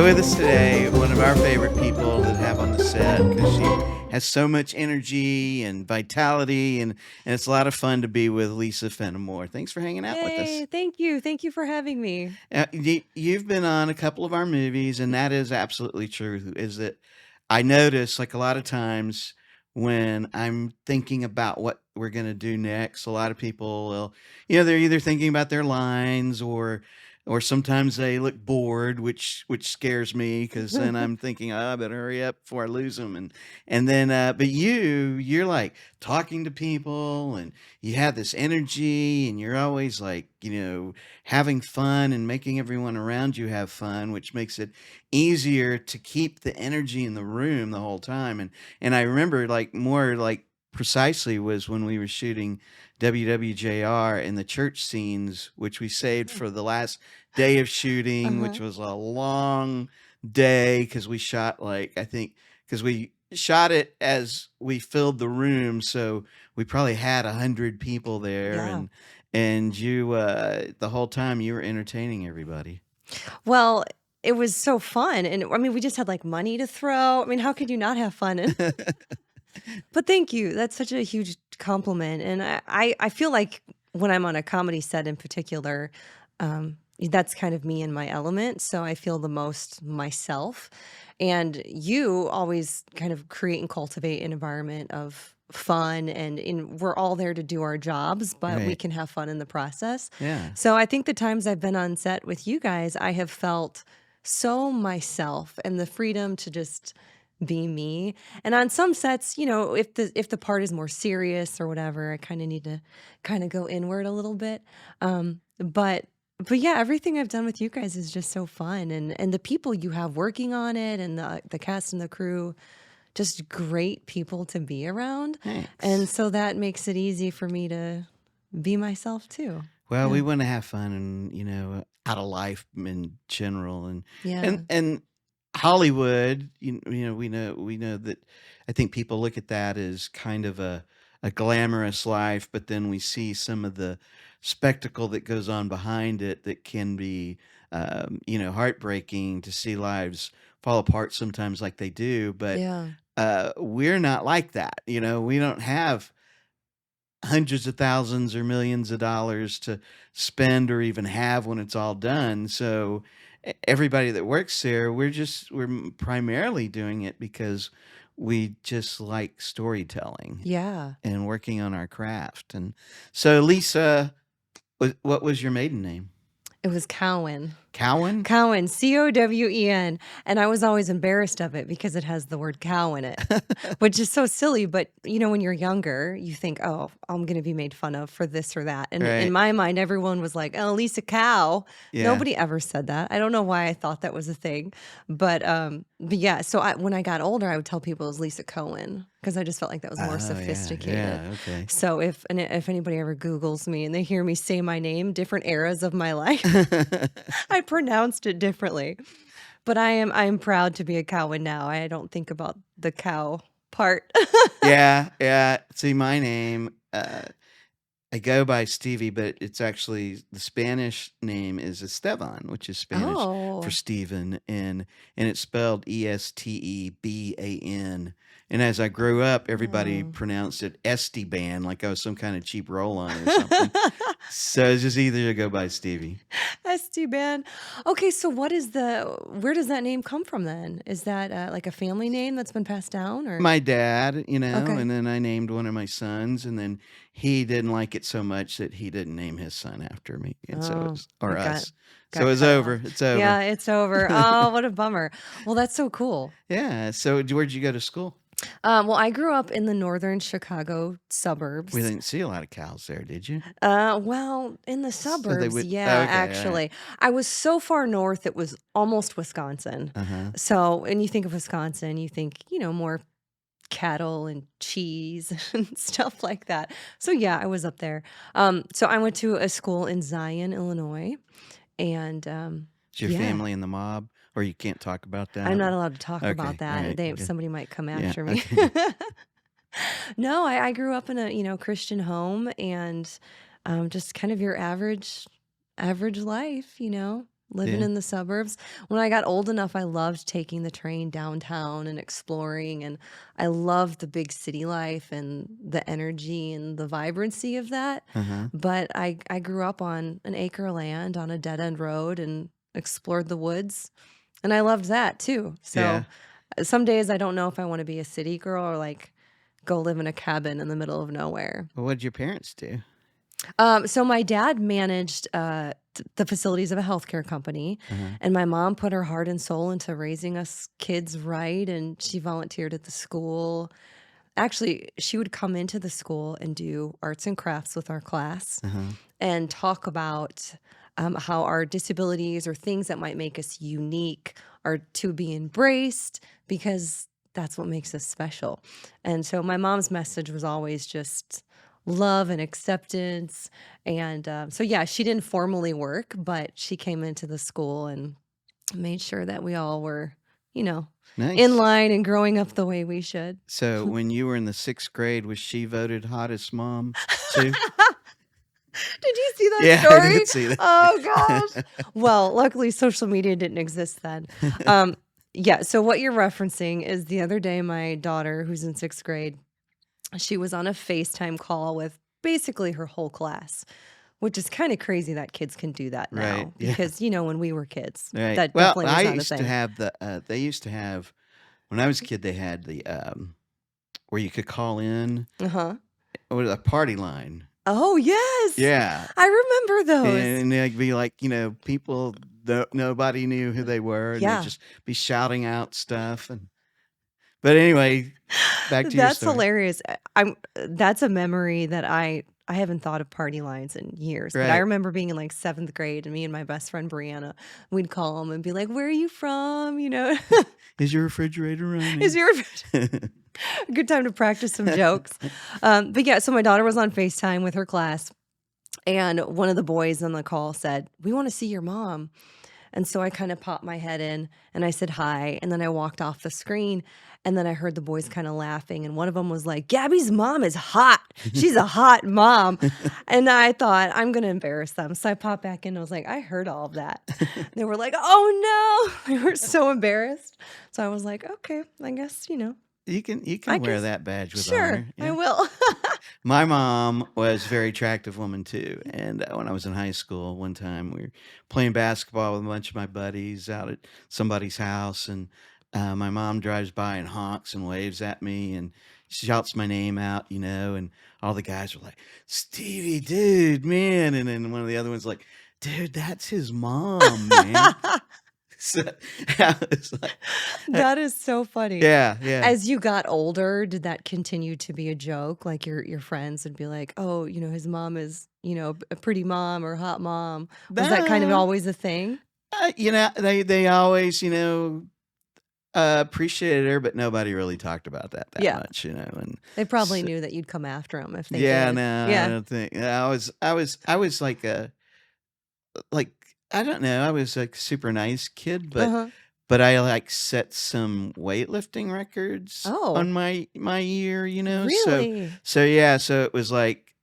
So with us today, one of our favorite people that have on the set because she has so much energy and vitality, and it's a lot of fun to be with Lisa Fenimore. Thanks for hanging out with us. Yay, thank you. Thank you for having me. You've been on a couple of our movies, and that is absolutely true. Is that I notice like a lot of times when I'm thinking about what we're going to do next, a lot of people will, they're either thinking about their lines or sometimes they look bored, which scares me because then I'm thinking, oh, I better hurry up before I lose them. And then, but you're like talking to people, and you have this energy, and you're always like, having fun and making everyone around you have fun, which makes it easier to keep the energy in the room the whole time. And I remember like more like precisely was when we were shooting W.W.J.R. in the church scenes, which we saved for the last day of shooting, which Uh-huh. was a long day because we shot like I think because we shot it as we filled the room, so we probably had 100 people there, Yeah. and you the whole time you were entertaining everybody. Well, it was so fun. And I mean, we just had like money to throw. I mean, how could you not have fun? But thank you. That's such a huge compliment. And I feel like when I'm on a comedy set in particular, that's kind of me in my element. So I feel the most myself. And you always kind of create and cultivate an environment of fun and we're all there to do our jobs, but we Right. can have fun in the process. Yeah. So I think the times I've been on set with you guys, I have felt so myself and the freedom to just be me. And on some sets, if the part is more serious or whatever, I kind of need to kind of go inward a little bit. But yeah, everything I've done with you guys is just so fun, and the people you have working on it, and the cast and the crew, just great people to be around. And Thanks. so that makes it easy for me to be myself too. Well, Yeah. we want to have fun and out of life in general, and Yeah. and Hollywood. We know that. I think people look at that as kind of a glamorous life, but then we see some of the spectacle that goes on behind it that can be heartbreaking to see lives fall apart sometimes like they do. But Yeah. we're not like that. We don't have hundreds of thousands or millions of dollars to spend or even have when it's all done. So everybody that works there, primarily doing it because we just like storytelling Yeah. and working on our craft. And so Lisa, what was your maiden name? It was Cowan. Cowan? Cowan, Cowen. And I was always embarrassed of it because it has the word cow in it, which is so silly. But, when you're younger, you think, oh, I'm going to be made fun of for this or that. And in Right. my mind, everyone was like, oh, Lisa Cow. Yeah. Nobody ever said that. I don't know why I thought that was a thing. But yeah, so when I got older, I would tell people it was Lisa Cohen because I just felt like that was more Oh, yeah. sophisticated. Yeah. Okay. So if anybody ever Googles me and they hear me say my name, different eras of my life, I pronounced it differently. But I am proud to be a Cowan now. I don't think about the cow part. Yeah. Yeah. See, my name. I go by Stevie, but it's actually the Spanish name is Esteban, which is Spanish for Oh. Stephen, and it's spelled Esteban. And as I grew up, everybody Oh. pronounced it Esteban, like I was some kind of cheap roll-on or something. So it's just easier to go by Stevie. Esteban. Okay, so where does that name come from then? Is that like a family name that's been passed down or? My dad, Okay. and then I named one of my sons, and then he didn't like it so much that he didn't name his son after me, and so Oh, or it got us. So got it's cut off. over. It's over. Yeah, it's over. Oh, what a bummer. Well, that's so cool. Yeah. So where'd you go to school? Well, I grew up in the northern Chicago We suburbs. didn't see a lot of cows there, did you? Well, in the So they suburbs, would. Oh, yeah, okay. All right. actually. I was so far north, it was almost Wisconsin. Uh-huh. So, when you think of Wisconsin, you think, more cattle and cheese and stuff like that. So, yeah, I was up there. So I went to a school in Zion, Illinois, and Is your yeah, family in the mob, or you can't talk about I'm that? not Or allowed to talk about okay. All that. right. Good. Somebody might come Yeah. after me. Okay. No, I grew up in a, Christian home and just kind of your average life. living Yeah. in the suburbs. When I got old enough, I loved taking the train downtown and exploring, and I loved the big city life and the energy and the vibrancy of that. Uh-huh. But I grew up on an acre of land on a dead end road and explored the woods, and I loved that too. So Yeah. some days I don't know if I want to be a city girl or like go live in a cabin in the middle of nowhere. Well, what did your parents do? So my dad managed the facilities of a healthcare company, Uh-huh. and my mom put her heart and soul into raising us kids right. And she volunteered at the school. Actually, she would come into the school and do arts and crafts with our class Uh-huh. and talk about how our disabilities or things that might make us unique are to be embraced because that's what makes us special. And so my mom's message was always just love and acceptance. And so, yeah, she didn't formally work, but she came into the school and made sure that we all were, you know, in Nice. line and growing up the way we should. So when you were in the 6th grade, was she voted hottest mom too? Did you see that Yeah, I did story? see Oh gosh. that. Well, luckily social media didn't exist then. Um, yeah, so what you're referencing is the other day my daughter, who's in 6th grade, she was on a FaceTime call with basically her whole class, which is kind of crazy that kids can do that Right. now Yeah. because, when we were kids, Right. that Well, definitely was I not a used to thing. have they used to have when I was a kid, they had the where you could call in Uh-huh. or a party line. Oh, yes. Yeah. I remember those. And they'd be like, people nobody knew who they were, and they'd Yeah. just be shouting out stuff. But anyway, back to your That's story. hilarious. I'm that's a memory that I haven't thought of party lines in years, but I Right. remember being in like 7th grade and me and my best friend Brianna, we'd call them and be like, "Where are you from?" Is your refrigerator Is running? your a good time to practice some jokes. But yeah, so my daughter was on FaceTime with her class, and one of the boys on the call said, "We want to see your mom." And so I kind of popped my head in and I said hi. And then I walked off the screen. And then I heard the boys kind of laughing. And one of them was like, "Gabby's mom is hot. She's a hot mom." And I thought, I'm going to embarrass them. So I popped back in and I was like, "I heard all of that." They were like, "Oh no." They were so embarrassed. So I was like, "Okay, I guess, You can I wear guess, that badge with sure, honor. I Yeah. will." My mom was a very attractive woman too, and, when I was in high school, one time we were playing basketball with a bunch of my buddies out at somebody's house, and, my mom drives by and honks and waves at me and shouts my name out, and all the guys were like, "Stevie, dude, man," and then one of the other ones like, "Dude, that's his mom, man." So, I was like, That is so funny. yeah, yeah. As you got older, did that continue to be a joke? Like your friends would be like, "Oh, his mom is, a pretty mom or hot mom." Was that kind of Nah, always a thing? they always, appreciated her, but nobody really talked about that Yeah. much, and They probably s knew that you'd come after them if they yeah, did. no, I Yeah. don't think I was like, I don't know, I was, like, a super nice kid, but Uh-huh. but I, like, set some weightlifting records on Oh, my year, so really? yeah, so it was like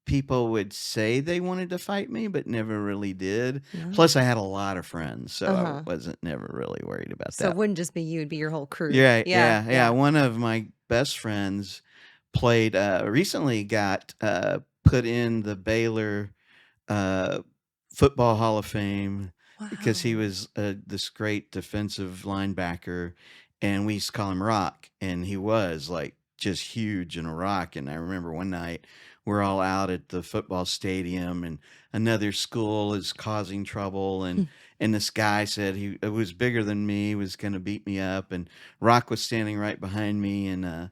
people would say they wanted to fight me, but never really did. No. Plus, I had a lot of friends, so I Uh-huh. wasn't never really worried about So it that. wouldn't just be you, it'd be your whole crew. Yeah, Yeah, yeah, yeah. yeah. One of my best friends played recently got put in the Baylor uh, Football Hall of Fame because he Wow. was this great defensive linebacker, and we used to call him Rock, and he was like just huge and a rock. And I remember one night we're all out at the football stadium, and another school is causing trouble, and this guy said he it was bigger than me, was going to beat me up, and Rock was standing right behind me, and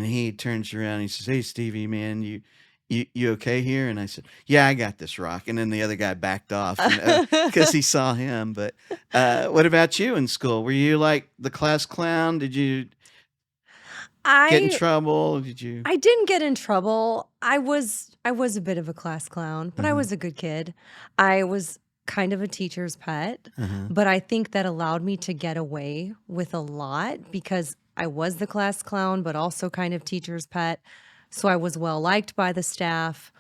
he turns around and he says, "Hey, Stevie, man, you okay here?" And I said, "Yeah, I got this, Rock." And then the other guy backed off, because he saw him. But what about you in school? Were you like the class clown? Did you get in I trouble? Did you? I didn't get in trouble. I was a bit of a class clown, but I Uh-huh, was a good kid. I was kind of a teacher's pet, uh-huh. but I think that allowed me to get away with a lot because I was the class clown, but also kind of teacher's pet. So I was well liked by the staff.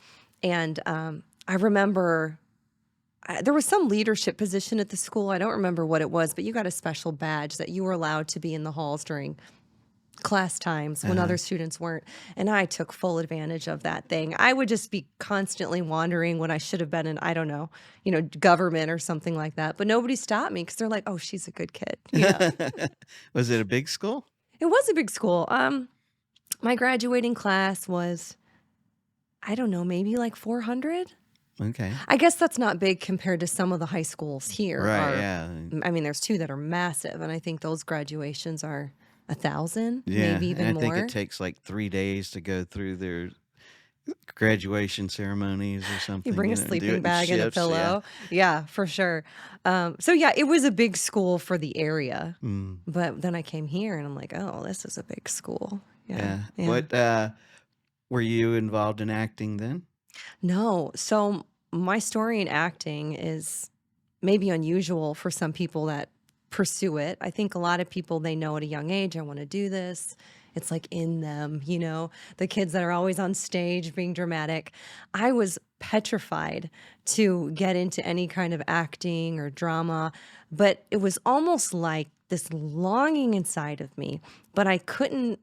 And I remember there was some leadership position at the school. I don't remember what it was, but you got a special badge that you were allowed to be in the halls during class times when Uh-huh. other students weren't. And I took full advantage of that thing. I would just be constantly wandering when I should have been in, I don't know, government or something like that. But nobody stopped me because they're like, oh, she's a good kid. Was it a big school? It was a big school. My graduating class was, I don't know, maybe like 400. Okay. I guess that's not big compared to some of the high schools here Right, are. yeah. I mean, there's two that are massive, and I think those graduations are 1,000, Yeah, maybe and even I think it more. takes, like, 3 days to go through their graduation ceremonies or You something, bring a and do it sleeping in bag and a shifts, yeah. pillow. Yeah, for sure. So yeah, it was a big school for the area. Mm, But then I came here and I'm like, oh, this is a big school. Yeah, yeah. yeah. What, were you involved in acting then? No, so my story in acting is maybe unusual for some people that pursue it. I think a lot of people, they know at a young age, I want to do this. It's like in them, the kids that are always on stage being dramatic. I was petrified to get into any kind of acting or drama, but it was almost like this longing inside of me, but I couldn't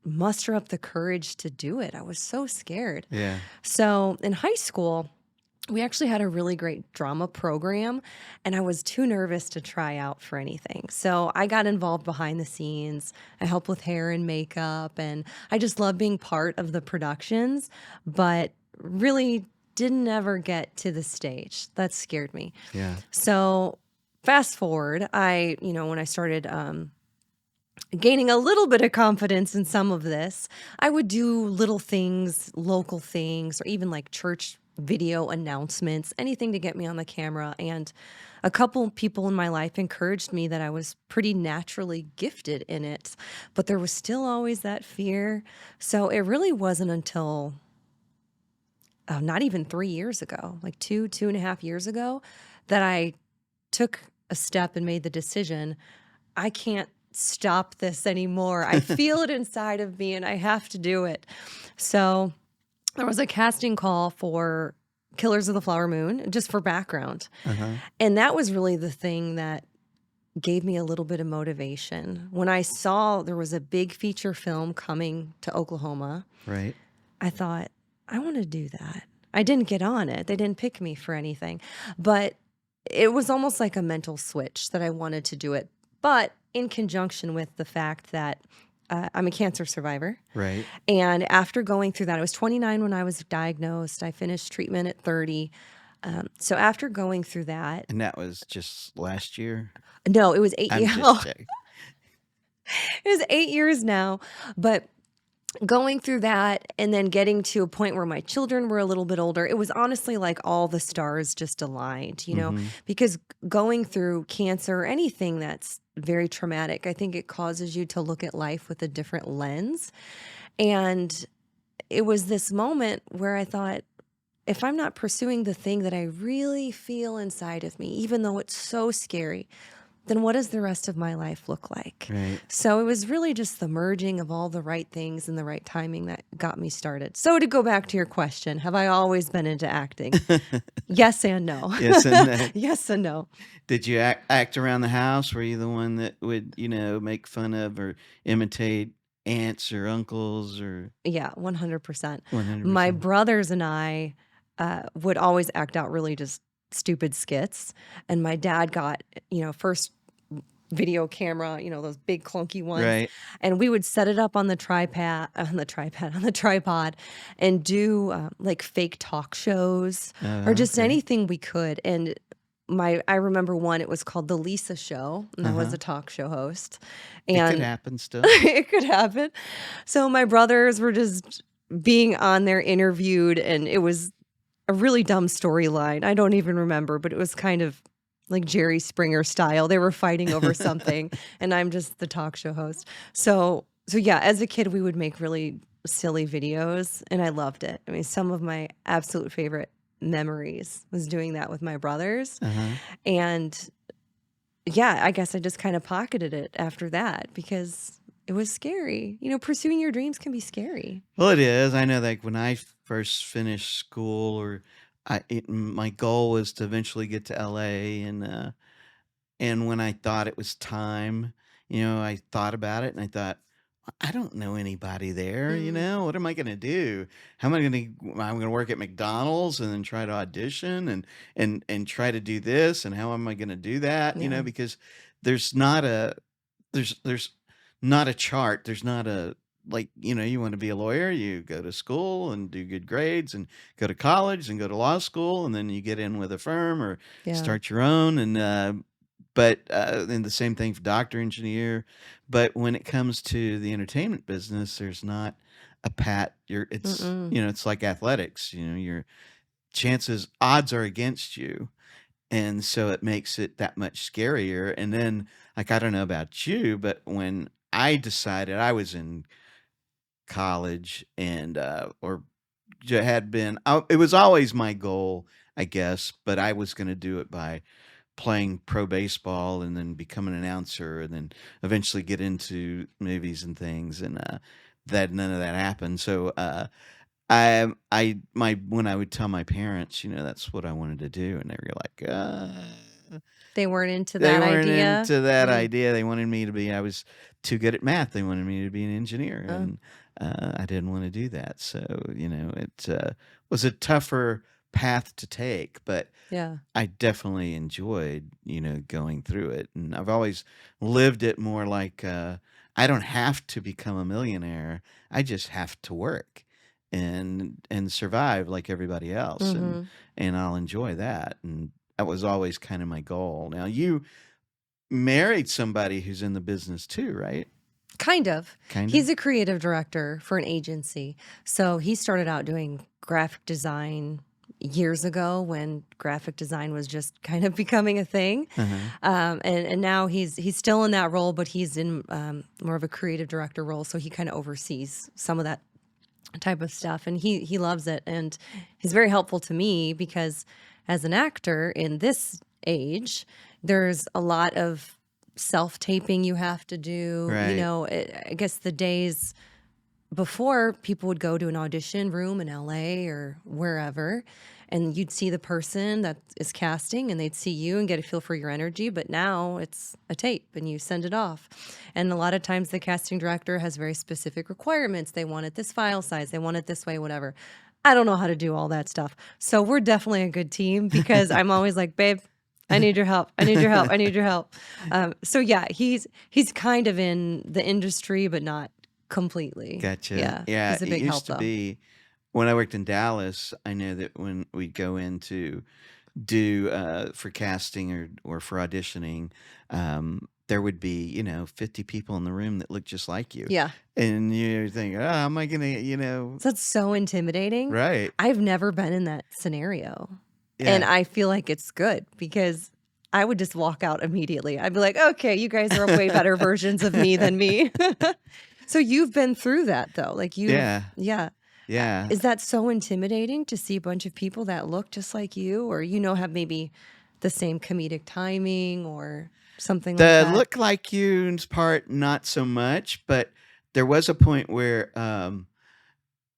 muster up the courage to do it. I was so scared. Yeah. So in high school, we actually had a really great drama program, and I was too nervous to try out for anything. So I got involved behind the scenes. I helped with hair and makeup, and I just love being part of the productions, but really didn't ever get to the stage. That scared me. Yeah. So fast forward, when I started gaining a little bit of confidence in some of this, I would do little things, local things, or even like church video announcements, anything to get me on the camera. And a couple people in my life encouraged me that I was pretty naturally gifted in it, but there was still always that fear. So it really wasn't until not even 3 years ago, like 2.5 years ago, that I took a step and made the decision I can't stop this anymore. I feel it inside of me and I have to do it. So there was a casting call for Killers of the Flower Moon, just for background. Uh-huh. And that was really the thing that gave me a little bit of motivation. When I saw there was a big feature film coming to Oklahoma, Right. I thought, I want to do that. I didn't get on it. They didn't pick me for anything. But it was almost like a mental switch that I wanted to do it. But in conjunction with the fact that I'm a cancer survivor. Right. And after going through that, I was 29 when I was diagnosed. I finished treatment at 30. So after going through that, And that was just last year? no, it was 8 I'm years. just checking. It was 8 years now. But going through that and then getting to a point where my children were a little bit older, it was honestly like all the stars just aligned, Mhm. because going through cancer, anything that's very traumatic, I think it causes you to look at life with a different lens. And it was this moment where I thought, if I'm not pursuing the thing that I really feel inside of me, even though it's so scary, then what does the rest of my life look like? Right. So it was really just the merging of all the right things and the right timing that got me started. So to go back to your question, have I always been into acting? Yes and no. Yes and no. Yes and no. Did you act around the house? Were you the one that would, make fun of or imitate aunts or uncles or Yeah, 100%. My 100%? brothers and I would always act out really just stupid skits. And my dad got, first video camera, those big clunky ones. Right. And we would set it up on the on the tripod and do like fake talk shows or just Okay. anything we could. And I remember one, it was called The Lisa Show, and I was Uh-huh. a talk show host. It could And happen still. it could happen. So my brothers were just being on there interviewed, and it was a really dumb storyline. I don't even remember, but it was kind of like Jerry Springer style. They were fighting over something, and I'm just the talk show host. So yeah, as a kid, we would make really silly videos, and I loved it. I mean, some of my absolute favorite memories was doing that with my brothers. Uh-huh. And yeah, I guess I just kind of pocketed it after that because it was scary. Pursuing your dreams can be scary. Well, it is. I know, like, when I first finished school or my goal was to eventually get to LA, and when I thought it was time, I thought about it and I thought, I don't know anybody there, Mm, what am I gonna do? How am I gonna work at McDonald's and then try to audition and try to do this, and how am I gonna do that? yeah. Because there's not a there's not a chart. There's not a like, you want to be a lawyer, you go to school and do good grades and go to college and go to law school, and then you get in with a firm or Yeah. start your own, and the same thing for doctor, engineer. But when it comes to the entertainment business, there's not a pat. Mm-mm. It's like athletics. Your odds are against you, and so it makes it that much scarier. And then, like, I don't know about you, but when I decided, I was in college and or had been, it was always my goal, I guess, but I was going to do it by playing pro baseball and then become an announcer and then eventually get into movies and things, and that none of that happened. So I my when I would tell my parents, that's what I wanted to do, and they were like, They weren't into they that weren't idea? into that Mm. idea. They wanted me to be, I was too good at math. They wanted me to be an engineer, Oh, and I didn't want to do that. So, it was a tougher path to take, but yeah. I definitely enjoyed, going through it. And I've always lived it more like, I don't have to become a millionaire. I just have to work and survive like everybody else, Mhm. and I'll enjoy that. And that was always kind of my goal. Now, you married somebody who's in the business too, right? Kind of. Kind of? He's a creative director for an agency. So he started out doing graphic design years ago when graphic design was just kind of becoming a thing. Uh-huh. And now he's still in that role, but he's in more of a creative director role. So he kind of oversees some of that type of stuff, and he loves it, and he's very helpful to me because as an actor in this age, there's a lot of self-taping you have to do. Right. I guess the days before, people would go to an audition room in LA or wherever, and you'd see the person that is casting and they'd see you and get a feel for your energy. But now it's a tape and you send it off. And a lot of times the casting director has very specific requirements. They want it this file size, they want it this way, whatever. I don't know how to do all that stuff. So we're definitely a good team because I'm always like, babe, I need your help. I need your help. I need your help. So yeah, he's kind of in the industry, but not completely. Gotcha. Yeah, Yeah, he's a it big used help to though. be when I worked in Dallas. I know that when we'd go in to do for casting or for auditioning, there would be 50 people in the room that looked just like you, Yeah. and you think, oh, am I gonna, So that's so intimidating. right? I've never been in that scenario. And Yeah. I feel like it's good because I would just walk out immediately. I'd be like, okay, you guys are way better versions of me than me. So you've been through that though. Like Yeah. yeah. Yeah. Is that so intimidating to see a bunch of people that look just like you or, have maybe the same comedic timing or something like The that? look like you's part, not so much, but there was a point where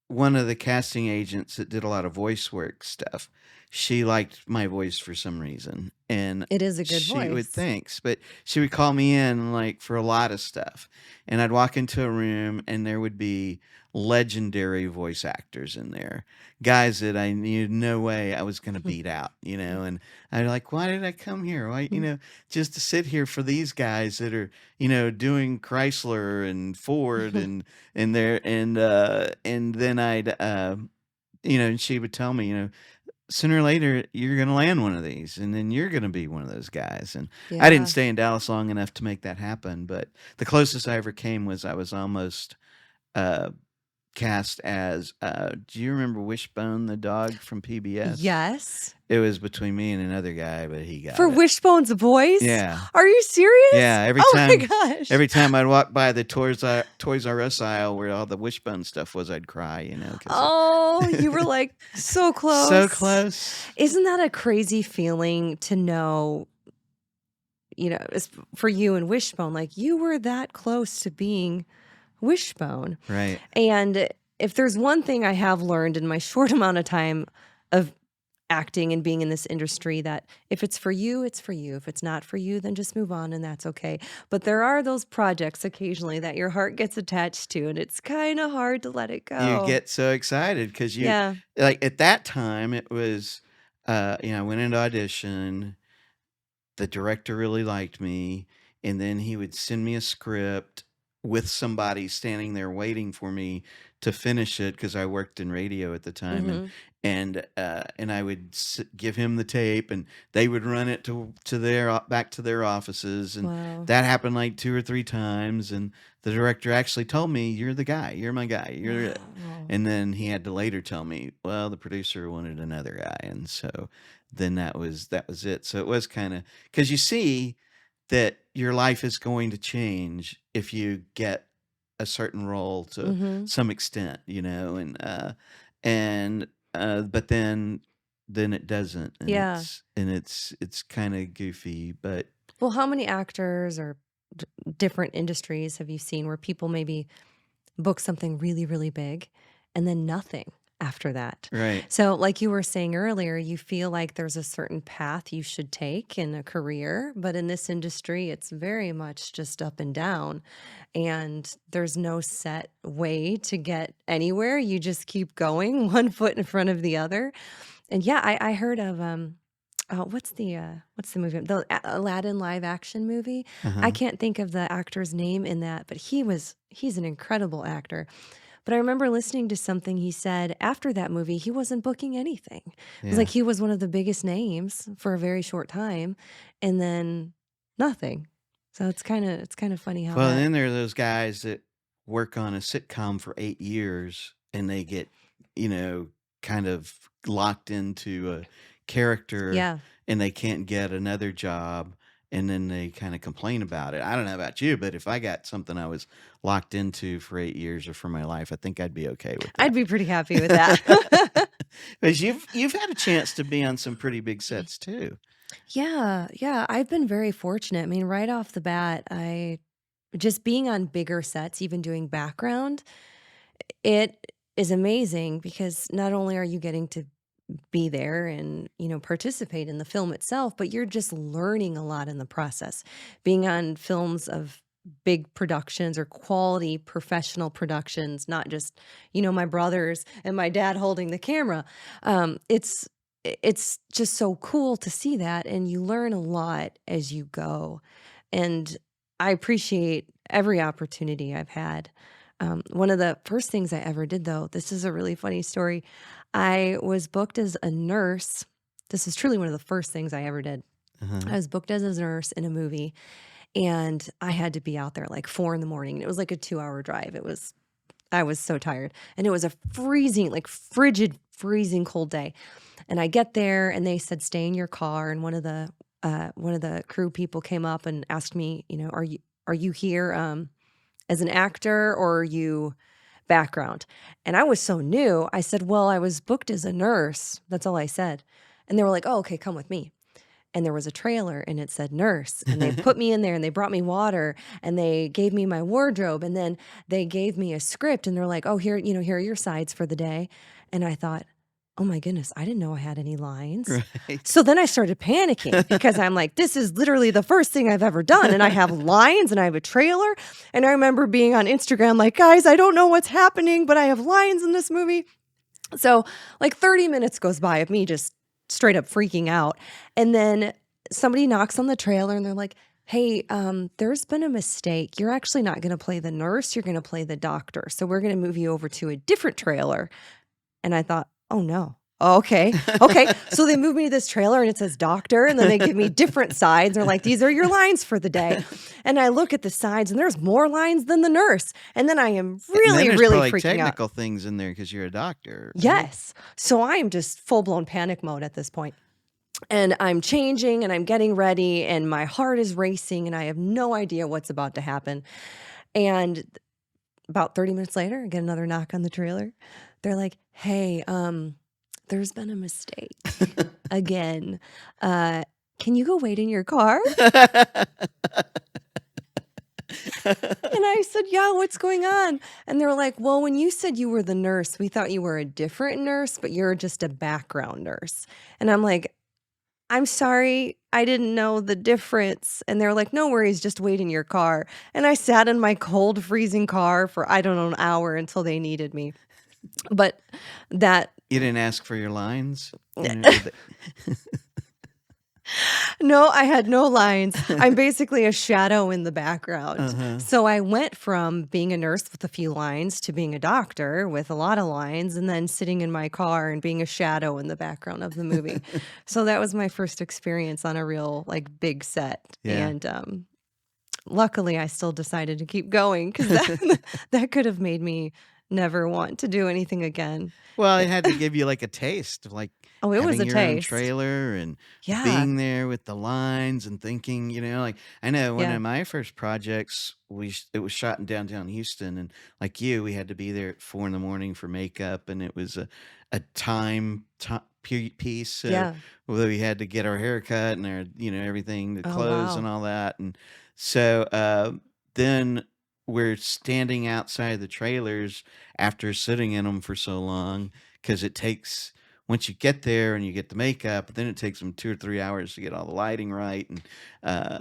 one of the casting agents that did a lot of voice work stuff, she liked my voice for some reason, and It is a good she would voice. thanks, but she would call me in, like, for a lot of stuff, and I'd walk into a room, and there would be legendary voice actors in there, guys that I knew no way I was gonna beat out, and I'd like, "Why did I come here? Why," just to sit here for these guys that are, doing Chrysler and Ford and then and she would tell me, sooner or later you're going to land one of these, and then you're going to be one of those guys. And I didn't Yeah. stay in Dallas long enough to make that happen, but the closest I ever came was I was almost uh cast as do you remember Wishbone the dog from PBS? Yes. It was between me and another guy, but he For got it. Wishbone's voice? Yeah. Are you serious? Yeah, Oh my gosh. every time I'd walk by the Toys R Us aisle where all the Wishbone stuff was, I'd cry, because Oh, you were, like, so so close. close. Isn't that a crazy feeling to know, it's for you and Wishbone, like, you were that close to being Wishbone? Right. And if there's one thing I have learned in my short amount of time of acting and being in this industry that if it's for you, it's for you. If it's not for you, then just move on and that's okay. But there are those projects occasionally that your heart gets attached to, and it's kind of hard to let it You go. get so excited because you Yeah. like, at that time, it was, I went into audition, the director really liked me, and then he would send me a script with somebody standing there waiting for me to finish it because I worked in radio at the time, and Mhm. and I would give him the tape, and they would run it to their back to their offices, and Wow. that happened like 2 or 3 times, and the director actually told me, "You're the guy. You're my guy. You're it." Wow. And then he had to later tell me, "Well, the producer wanted another guy," and so then that was it. So it was kind of because you see that your life is going to change if you get a certain role to Mhm. some extent, and but then it doesn't, and Yeah. it's kind of goofy, but Well, how many actors or different industries have you seen where people maybe book something really, really big and then nothing after that? right, So, like you were saying earlier, you feel like there's a certain path you should take in a career, but in this industry, it's very much just up and down, and there's no set way to get anywhere. You just keep going, one foot in front of the other. And yeah, I heard of what's the movie? The Aladdin live action movie. I uh-huh, can't think of the actor's name in that, but he's an incredible actor. But I remember listening to something he said after that movie, he wasn't booking anything. It was like yeah. he was one of the biggest names for a very short time and then nothing. So it's kind of funny how Well, and that. then there are those guys that work on a sitcom for 8 years and they get, you know, kind of locked into a character Yeah. and they can't get another job and then they kind of complain about it. I don't know about you, but if I got something I was locked into for 8 years or for my life, I think I'd be okay with I'd that. be pretty happy with that. Because you've had a chance to be on some pretty big sets too. Yeah, yeah, I've been very fortunate. I mean, right off the bat, I just being on bigger sets, even doing background, it is amazing because not only are you getting to be there and, participate in the film itself, but you're just learning a lot in the process. Being on films of big productions or quality professional productions, not just, my brothers and my dad holding the camera. It's just so cool to see that and you learn a lot as you go. And I appreciate every opportunity I've had. One of the first things I ever did, though, this is a really funny story. I was booked as a nurse. This is truly one of the first things I ever did. Uh-huh. I was booked as a nurse in a movie, and I had to be out there like 4 in the morning. And it was like a 2-hour drive. I was so tired. And it was a freezing, like frigid, freezing cold day. And I get there and they said, stay in your car. And one of the crew people came up and asked me, are you here as an actor or are you background? And I was so new. I said, well, I was booked as a nurse. That's all I said. And they were like, oh, okay, come with me. And there was a trailer and it said nurse. And they put me in there and they brought me water and they gave me my wardrobe. And then they gave me a script and they're like, oh, here are your sides for the day. And I thought, oh my goodness, I didn't know I had any lines. Right. So then I started panicking because I'm like, this is literally the first thing I've ever done. And I have lines and I have a trailer. And I remember being on Instagram like, guys, I don't know what's happening, but I have lines in this movie. So, like 30 minutes goes by of me just straight up freaking out. And then somebody knocks on the trailer and they're like, "Hey, there's been a mistake. You're actually not going to play the nurse, you're going to play the doctor. So we're going to move you over to a different trailer." And I thought, "Oh no. Oh, okay. Okay." So they move me to this trailer and it says doctor and then they give me different sides. They're like, "These are your lines for the day." And I look at the sides and there's more lines than the nurse. And then I am And then really, there's really probably freaking out. technical things in there because you're a doctor, right? Yes. So I am just full blown panic mode at this point. And I'm changing and I'm getting ready and my heart is racing and I have no idea what's about to happen. And about 30 minutes later, I get another knock on the trailer. They're like, "Hey, there's been a mistake again. Uh, can you go wait in your car?" And I said, said, "Yeah, what's going on?" And they're like, "Well, when you said you were the nurse, we thought you were a different nurse, but you're just a background nurse." And I'm like, "I'm sorry, I didn't know the difference." And they're like, "No worries, just wait in your car." And I sat in my cold, freezing car for, I don't know, an hour until they needed me. But that You didn't ask for your lines? Did they? No, I had no lines. I'm basically a shadow in the background. Uh-huh. So I went from being a nurse with a few lines to being a doctor with a lot of lines and then sitting in my car and being a shadow in the background of the movie. So that was my first experience on a real, like, big set. Yeah. And luckily I still decided to keep going because that could have made me never want to do anything again. Well, Eh, it had to give you, like, a taste of, like, Oh, it was having a your own taste. trailer and Yeah. being there with the lines and thinking, like I know one Yeah. of my first projects, it was shot in downtown Houston, and like you, we had to be there at 4 in the morning for makeup, and it was a piece, so Yeah. we had to get our hair cut and our everything, the Oh, clothes and wow. all that, and so, then we're standing outside the trailers after sitting in them for so long because it takes once you get there and you get the makeup, then it takes them 2 or 3 hours to get all the lighting right, uh,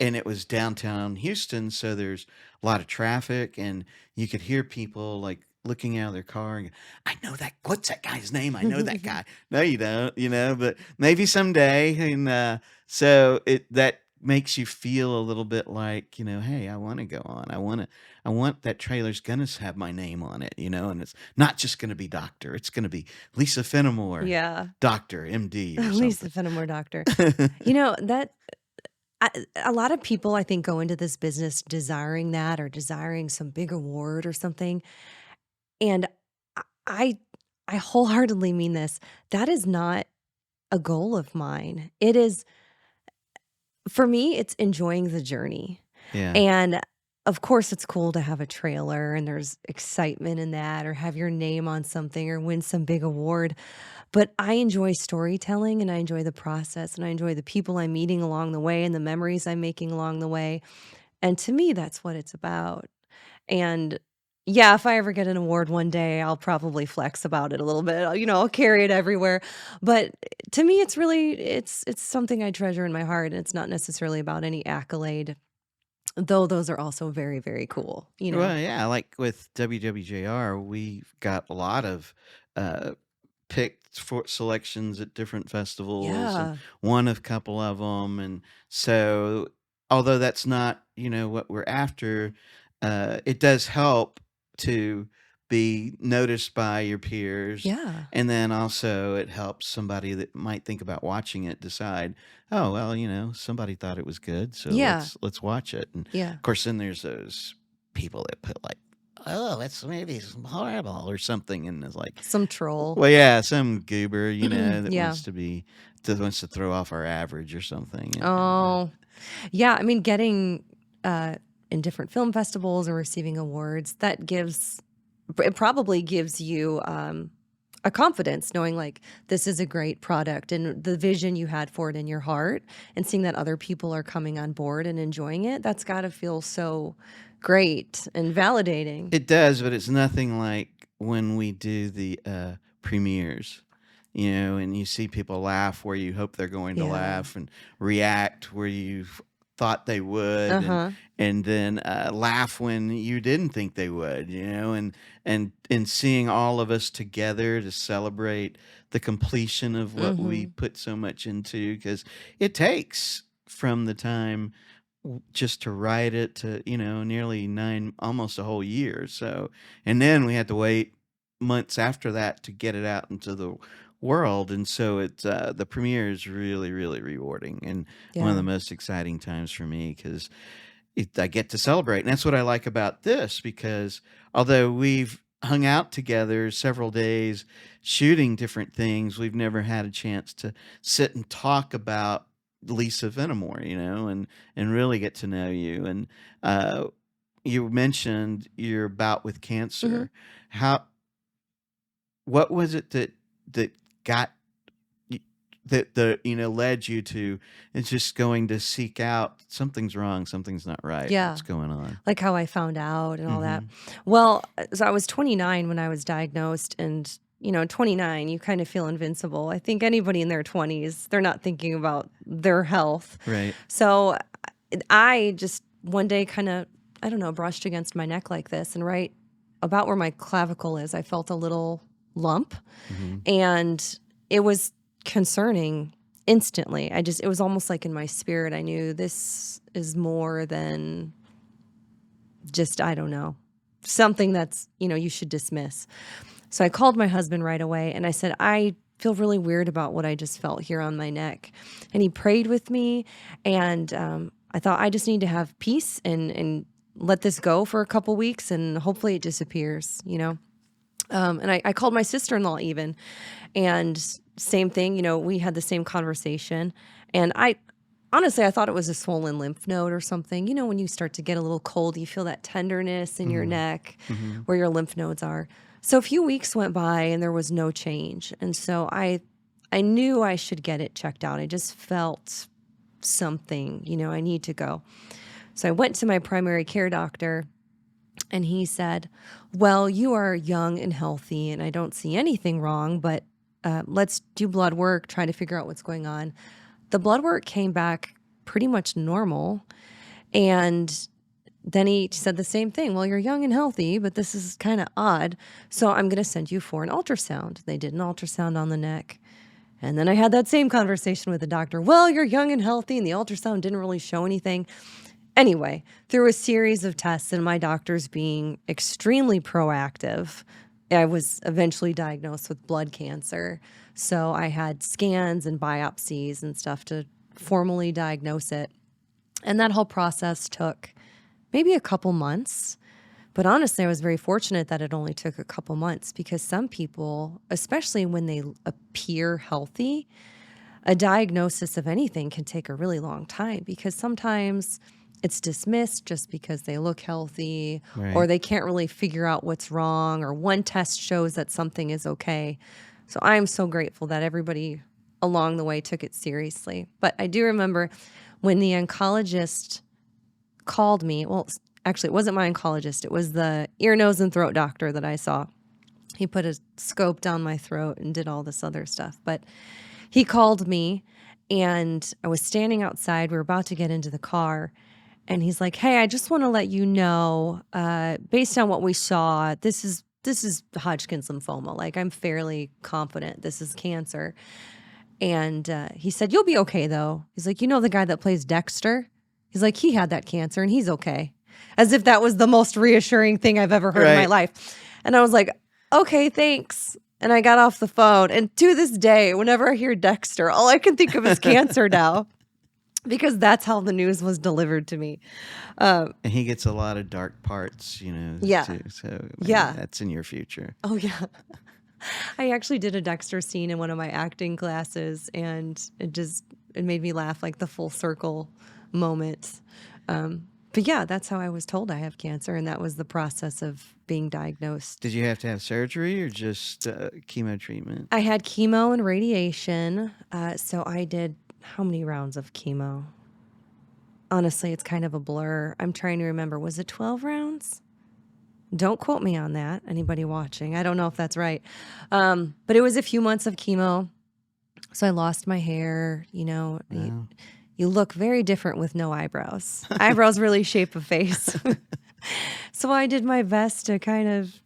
and it was downtown Houston, so there's a lot of traffic, and you could hear people, like, looking out of their car and, "I know that what's that guy's name? I know that guy." No, you don't, but maybe someday, and, so that makes you feel a little bit like, "Hey, I wanna go on. I want that trailer's gonna have my name on it," and it's not just gonna be doctor, it's gonna be Lisa Fenimore, Yeah. doctor, MD, or Lisa something. Fenimore Doctor. That a lot of people, I think, go into this business desiring that or desiring some big award or something, and I I I wholeheartedly mean this. That is not a goal of mine. It is for me, it's enjoying the journey, Yeah. and, of course, it's cool to have a trailer and there's excitement in that or have your name on something or win some big award. But I enjoy storytelling and I enjoy the process and I enjoy the people I'm meeting along the way and the memories I'm making along the way. And to me, that's what it's about. And yeah, if I ever get an award one day, I'll probably flex about it a little bit. I'll carry it everywhere. But to me, it's something I treasure in my heart, and it's not necessarily about any accolade, though those are also very, very cool. Well, yeah, like with W.W.J.R, we've got a lot of, uh picked for selections at different festivals and Yeah. won a couple of them. And so, although that's not, what we're after, it does help to be noticed by your peers. Yeah. And then also it helps somebody that might think about watching it decide, oh, well, somebody thought it was good, so Yeah. let's watch it. And Yeah. of course, then there's those people that put like, oh, that's maybe horrible or something, and it's like, Some troll. well, yeah, some goober, Yeah. that wants to throw off our average or something. Oh. Yeah, I mean, getting, in different film festivals or receiving awards, it probably gives you, a confidence knowing, like, this is a great product and the vision you had for it in your heart and seeing that other people are coming on board and enjoying it, that's gotta feel so great and validating. It does, but it's nothing like when we do the premieres, and you see people laugh where you hope they're going to Yeah. laugh, and react where you thought they would, and Uh-huh. then laugh when you didn't think they would, and seeing all of us together to celebrate the completion of what we Mhm. put so much into, because it takes from the time just to write it to, nearly 9, almost a whole year. So, and then we had to wait months after that to get it out into the world. And so the premiere is really, really rewarding and one of the Yeah. most exciting times for me because I get to celebrate. And that's what I like about this, because although we've hung out together several days shooting different things, we've never had a chance to sit and talk about Lisa Fenimore, and really get to know you. And uh, you mentioned your bout with Mhm. cancer. How what was it that got y- that led you to, it's just going to seek out something's wrong, something's not right. Yeah. What's going on? Like how I found out and all that. Mhm. Well, so I was 29 when I was diagnosed, and 29, you kind of feel invincible. I think anybody in their 20s, they're not thinking about their health. Right. So I just one day kind of, I don't know, brushed against my neck like this, and right about where my clavicle is, I felt a little lump, Mhm. and it was concerning instantly. It was almost like in my spirit, I knew this is more than just, I don't know, something that's, you should dismiss. So I called my husband right away and I said, I feel really weird about what I just felt here on my neck. And he prayed with me. And I thought, I just need to have peace and let this go for a couple weeks and hopefully it disappears. And I called my sister-in-law even, and same thing, we had the same conversation. And honestly, I thought it was a swollen lymph node or something. When you start to get a little cold, you feel that tenderness in your Mhm. neck Mhm. where your lymph nodes are. So a few weeks went by and there was no change. And so I knew I should get it checked out. I just felt something, I need to go. So I went to my primary care doctor and he said, well, you are young and healthy and I don't see anything wrong, but let's do blood work, try to figure out what's going on. The blood work came back pretty much normal. And then he said the same thing. Well, you're young and healthy, but this is kind of odd. So I'm going to send you for an ultrasound. They did an ultrasound on the neck. And then I had that same conversation with the doctor. Well, you're young and healthy, and the ultrasound didn't really show anything. Anyway, through a series of tests and my doctors being extremely proactive, I was eventually diagnosed with blood cancer. So I had scans and biopsies and stuff to formally diagnose it. And that whole process took maybe a couple months. But honestly, I was very fortunate that it only took a couple months because some people, especially when they appear healthy, a diagnosis of anything can take a really long time because sometimes it's dismissed just because they look healthy or Right. they can't really figure out what's wrong, or one test shows that something is okay. So I'm so grateful that everybody along the way took it seriously. But I do remember when the oncologist called me. Well, actually, it wasn't my oncologist. It was the ear, nose, and throat doctor that I saw. He put a scope down my throat and did all this other stuff. But he called me, and I was standing outside. We were about to get into the car. And he's like, hey, I just want to let you know, based on what we saw, this is Hodgkin's lymphoma. Like, I'm fairly confident this is cancer. And he said, you'll be okay, though. He's like, the guy that plays Dexter? He's like, he had that cancer and he's okay. As if that was the most reassuring thing I've ever heard in my Right. life. And I was like, okay, thanks. And I got off the phone. And to this day, whenever I hear Dexter, all I can think of is cancer now because that's how the news was delivered to me. Um, And he gets a lot of dark parts, yeah. too. So maybe Yeah. that's in your future. Oh, yeah. I actually did a Dexter scene in one of my acting classes, and it made me laugh, like the full circle moment. But yeah, that's how I was told I have cancer, and that was the process of being diagnosed. Did you have to have surgery or just chemo treatment? I had chemo and radiation, so I did how many rounds of chemo? Honestly, it's kind of a blur. I'm trying to remember. Was it 12 rounds? Don't quote me on that, anybody watching. I don't know if that's right. But it was a few months of chemo. So I lost my hair. Wow. You look very different with no eyebrows. Eyebrows really shape a face. So I did my best to kind of,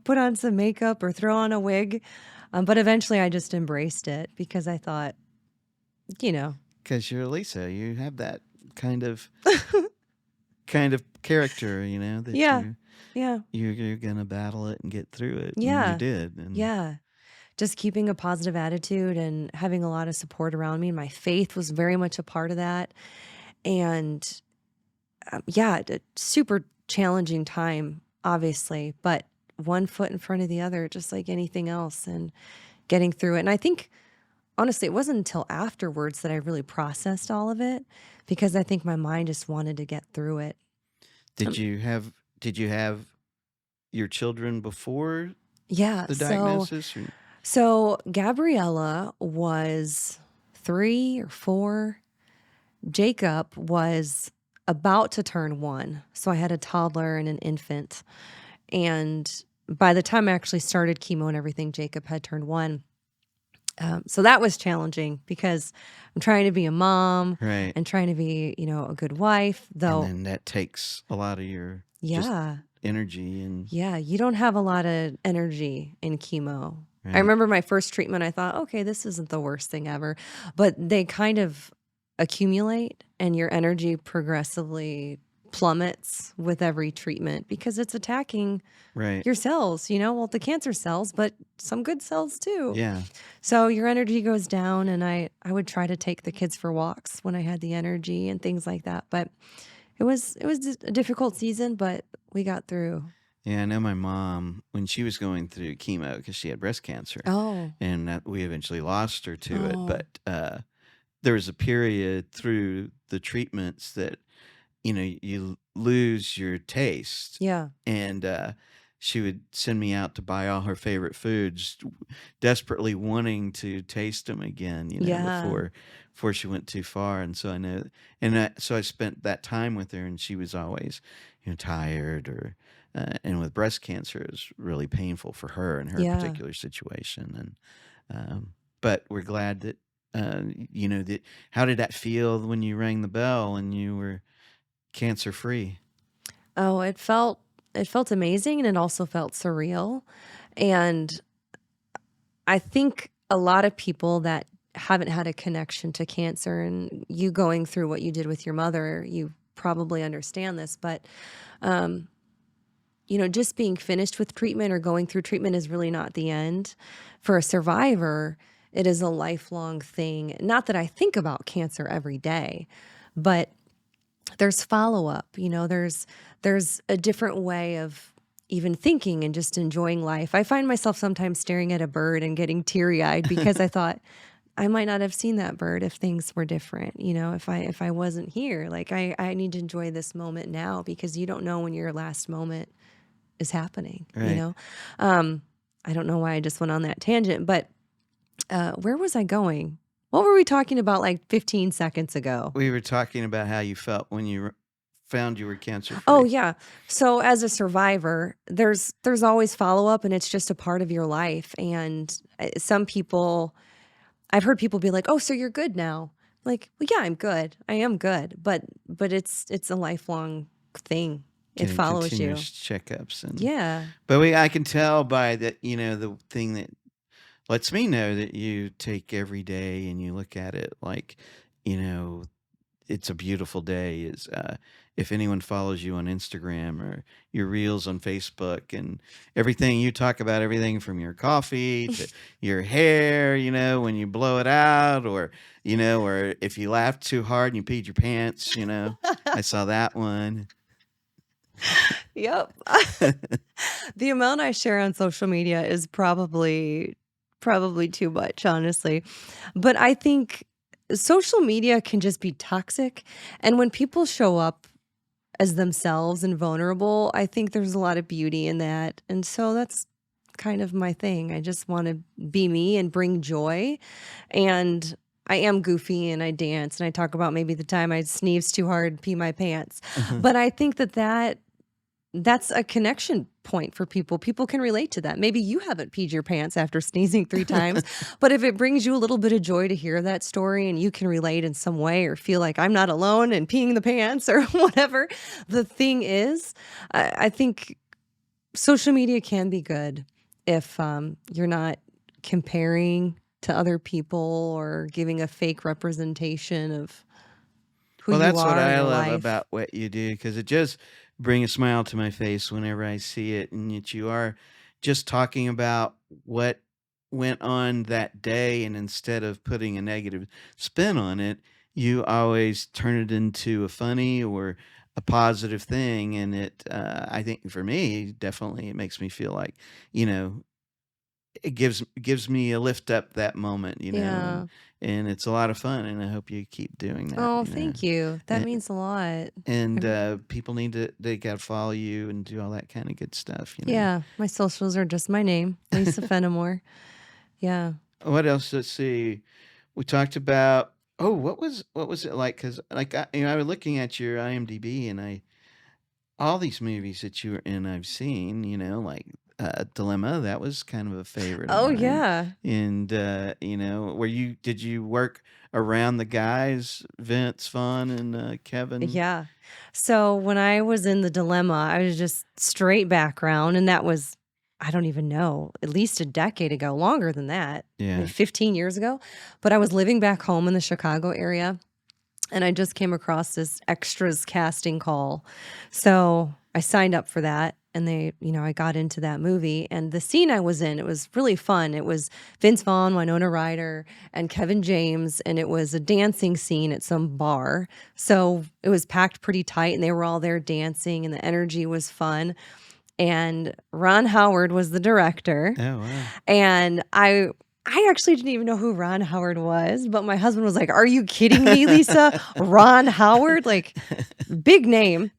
put on some makeup or throw on a wig. But eventually I just embraced it because I thought, you know, Because you're Lisa, you have that kind of character, that yeah, yeah, you're gonna battle it and get through it, and you yeah, did. And yeah. Just keeping a positive attitude and having a lot of support around me. My faith was very much a part of that. And yeah, a super challenging time, obviously, but one foot in front of the other, just like anything else, and getting through it. And I think, honestly, it wasn't until afterwards that I really processed all of it because I think my mind just wanted to get through it. did Um, you have did you have your children before yeah. the So, diagnosis? Or? so Gabriella was 3 or 4. Jacob was about to turn 1, so I had a toddler and an infant, and by the time I actually started chemo and everything, Jacob had turned 1. So that was challenging because I'm trying to be a mom Right. and trying to be, a good wife, And though. then that takes a lot of your just Yeah. energy and Yeah, you don't have a lot of energy in chemo. I right. remember my first treatment, I thought, okay, this isn't the worst thing ever. But they kind of accumulate and your energy progressively plummets with every treatment because it's attacking Right. your cells, well, the cancer cells, but some good cells too. Yeah. So your energy goes down, and I would try to take the kids for walks when I had the energy and things like that. But it was a difficult season, but we got through. Yeah, I know my mom when she was going through chemo because she had breast cancer, Oh. and that we eventually lost her to it. Oh. But there was a period through the treatments that you lose your taste, Yeah. and she would send me out to buy all her favorite foods, desperately wanting to taste them again. Yeah. Before she went too far, and so I know, so I spent that time with her, and she was always tired or. And with breast cancer, it was really painful for her in her Yeah. particular situation. But we're glad that, that. How did that feel when you rang the bell and you were cancer free? Oh, it felt amazing, and it also felt surreal. And I think a lot of people that haven't had a connection to cancer, and you going through what you did with your mother, you probably understand this, but um just being finished with treatment or going through treatment is really not the end. For a survivor, it is a lifelong thing. Not that I think about cancer every day, but there's follow-up, there's a different way of even thinking and just enjoying life. I find myself sometimes staring at a bird and getting teary-eyed because I thought I might not have seen that bird if things were different, if I wasn't here. Like I need to enjoy this moment now because you don't know when your last moment is happening, Right. I don't know why I just went on that tangent, but where was I going? What were we talking about like 15 seconds ago? We were talking about how you felt when you found you were cancer Oh free. yeah. So as a survivor, there's always follow-up, and it's just a part of your life. And some people, I've heard people be like, "Oh, so you're good now?" Like, well, yeah, I'm good. I am good, but it's a lifelong thing. It Getting follows you. continuous checkups Yeah. but I can tell by that, the thing that lets me know that you take every day and you look at it like, you know, it's a beautiful day is if anyone follows you on Instagram or your reels on Facebook and everything you talk about, everything from your coffee to your hair, when you blow it out or if you laugh too hard and you peed your pants, I saw that one. Yep. The amount I share on social media is probably too much, honestly. But I think social media can just be toxic, and when people show up as themselves and vulnerable, I think there's a lot of beauty in that. And so that's kind of my thing. I just want to be me and bring joy. And I am goofy and I dance and I talk about maybe the time I sneezed too hard, pee my pants. But I think that's a connection point for people. People can relate to that. Maybe you haven't peed your pants after sneezing 3 times, but if it brings you a little bit of joy to hear that story and you can relate in some way or feel like I'm not alone in peeing the pants or whatever the thing is, I think social media can be good if you're not comparing to other people or giving a fake representation of who Well, you that's what are in I your love life. about what you do because it just brings a smile to my face whenever I see it, and that you are just talking about what went on that day, and instead of putting a negative spin on it, you always turn it into a funny or a positive thing, and I think for me, definitely, it makes me feel like, you know, it gives me a lift up that moment, Yeah. and it's a lot of fun, and I hope you keep doing that, Oh, thank you. That and, means a lot. and I people they gotta follow you and do all that kind of good stuff. Yeah, my socials are just my name, Lisa Fenimore. Yeah. What else? Let's see. We talked about what was it like? Because like, I was looking at your IMDb, and I all these movies that you were in, I've seen, like, Dilemma, that was kind of a favorite of Oh, mine, yeah. and, did you work around the guys, Vince Vaughn and, Kevin? Yeah. So when I was in the dilemma, I was just straight background, and that was, I don't even know, at least a decade ago, longer than that, maybe Yeah. 15 years ago. But I was living back home in the Chicago area, and I just came across this extras casting call. So I signed up for that, and I got into that movie. And the scene I was in, it was really fun. It was Vince Vaughn, Winona Ryder, and Kevin James, and it was a dancing scene at some bar. So it was packed pretty tight, and they were all there dancing, and the energy was fun. And Ron Howard was the director. Oh, wow. And I actually didn't even know who Ron Howard was, but my husband was like, "Are you kidding me, Lisa? Ron Howard? Like, big name."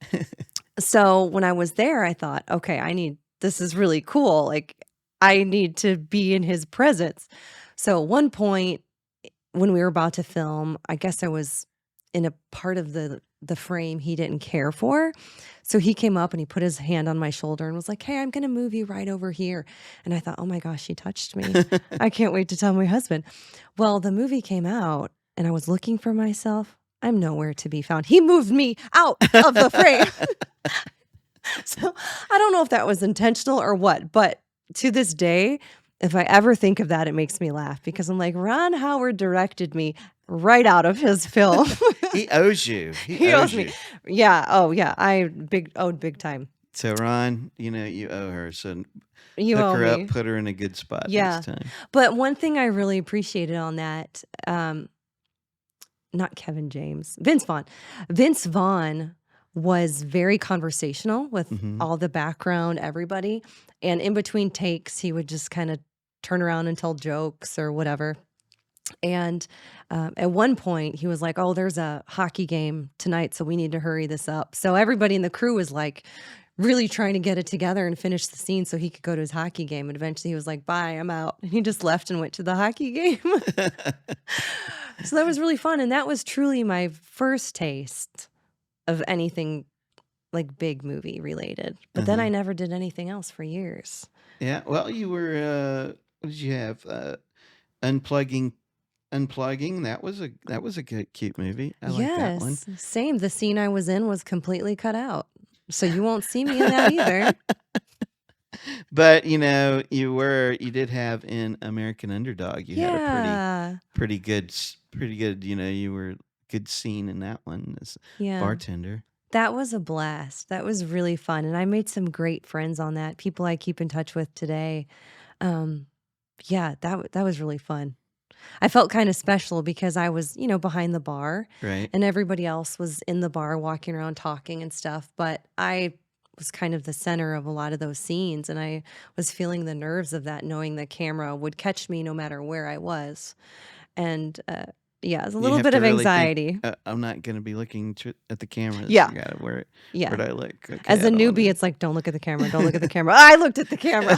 So when I was there, I thought, "Okay, this is really cool. Like, I need to be in his presence." So at one point when we were about to film, I guess I was in a part of the frame he didn't care for. So he came up and he put his hand on my shoulder and was like, "Hey, I'm gonna move you right over here." And I thought, "Oh my gosh, he touched me. I can't wait to tell my husband." Well, the movie came out and I was looking for myself. I'm nowhere to be found. He moved me out of the frame. So I don't know if that was intentional or what, but to this day, if I ever think of that, it makes me laugh because I'm like, Ron Howard directed me right out of his film. He owes you. He He owes owes me. you. Yeah. Oh, yeah. I owed big time. So, Ron, you owe her, so You hook owe her up, me. put her in a good spot next Yeah. time. But one thing I really appreciated on that, not Kevin James, Vince Vaughn. Vince Vaughn was very conversational with Mhm. all the background, everybody. And in between takes, he would just kind of turn around and tell jokes or whatever. And at one point, he was like, "Oh, there's a hockey game tonight, so we need to hurry this up." So everybody in the crew was like really trying to get it together and finish the scene so he could go to his hockey game. And eventually he was like, "Bye, I'm out." And he just left and went to the hockey game. So that was really fun. And that was truly my first taste of anything like big movie related. But then I Uh-huh. never did anything else for years. Yeah, well, you were, what did you have? Unplugging Unplugging, that was a good cute movie. I like that one. Yes, same. The scene I was in was completely cut out. So you won't see me in that either. But, you did have in American Underdog, you had a Yeah. pretty good, you were good scene in that one as Yeah. bartender. That was a blast. That was really fun. And I made some great friends on that, people I keep in touch with today. Um, yeah, that was really fun. I felt kind of special because I was, behind the bar Right. and everybody else was in the bar walking around talking and stuff, but I was kind of the center of a lot of those scenes and I was feeling the nerves of that knowing the camera would catch me no matter where I was. And yeah, it's a You little have bit to of really think, anxiety. I'm not gonna be looking at the cameras. Yeah. I gotta where Yeah. do I look? Okay, As a I don't newbie, wanna. it's like, "Don't look at the camera, don't look at the camera." I looked at the camera.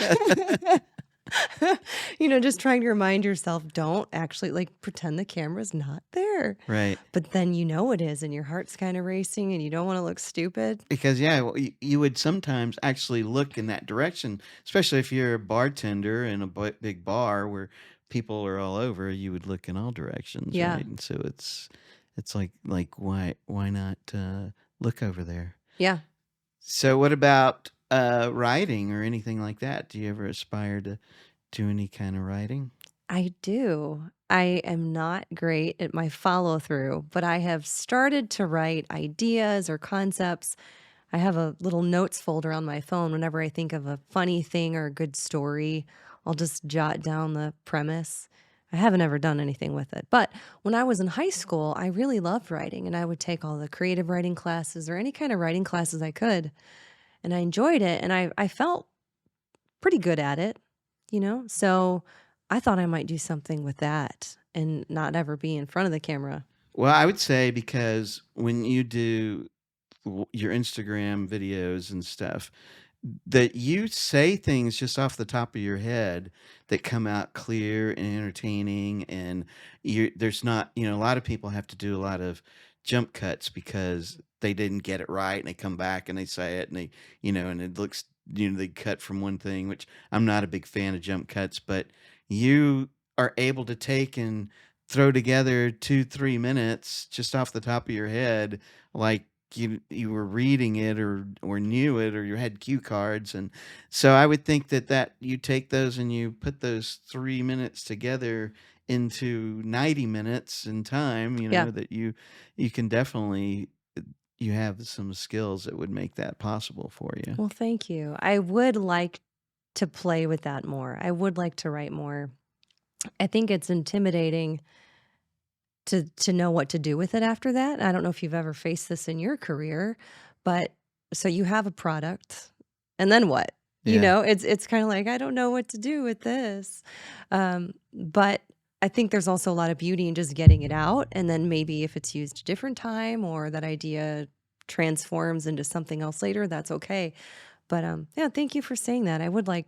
Just trying to remind yourself, don't actually, like, pretend the camera's not there. Right. But then you know it is, and your heart's kinda racing, and you don't wanna look stupid. Because, yeah, well, you would sometimes actually look in that direction, especially if you're a bartender in a big bar where people are all over, you would look in all directions, Yeah. right? And so it's like why not look over there? Yeah. So what about writing or anything like that? Do you ever aspire to do any kind of writing? I do. I am not great at my follow through, but I have started to write ideas or concepts. I have a little notes folder on my phone. Whenever I think of a funny thing or a good story, I'll just jot down the premise. I haven't ever done anything with it. But when I was in high school, I really loved writing and I would take all the creative writing classes or any kind of writing classes I could. And I enjoyed it and I felt pretty good at it, So I thought I might do something with that and not ever be in front of the camera. Well, I would say because when you do your Instagram videos and stuff, that you say things just off the top of your head that come out clear and entertaining, and there's not, a lot of people have to do a lot of jump cuts because they didn't get it right, and they come back and they say it, and and it looks, they cut from one thing, which I'm not a big fan of jump cuts, but you are able to take and throw together 2, 3 minutes just off the top of your head, like you were reading it, or knew it, or you had cue cards. And so I would think that you take those and you put those 3 minutes together into 90 minutes in time, Yeah. that you can definitely, you have some skills that would make that possible for you. Well, thank you. I would like to play with that more. I would like to write more. I think it's intimidating to know what to do with it after that. I don't know if you've ever faced this in your career, but so you have a product, and then what? Yeah. It's kinda like, "I don't know what to do with this." But I think there's also a lot of beauty in just getting it out, and then maybe if it's used a different time or that idea transforms into something else later, that's okay. But, yeah, thank you for saying that. I would like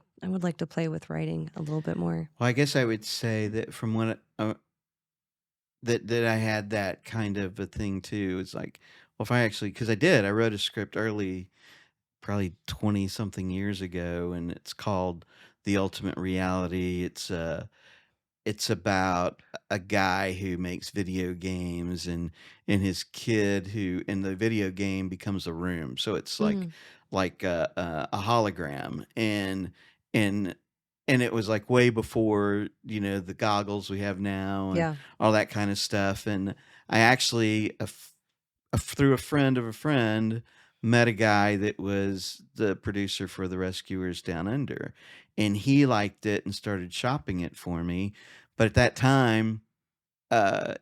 to play with writing a little bit more. Well, I guess I would say that from what that I had that kind of a thing too. It's like, well, if I actually, because I wrote a script early, probably 20 something years ago, and it's called The Ultimate Reality. It's about a guy who makes video games, and his kid who in the video game becomes a room. So it's Mm, like a hologram, and and it was like way before, the goggles we have now and yeah. all that kind of stuff. And I actually, through a friend of a friend, met a guy that was the producer for The Rescuers Down Under, and he liked it and started shopping it for me. But at that time,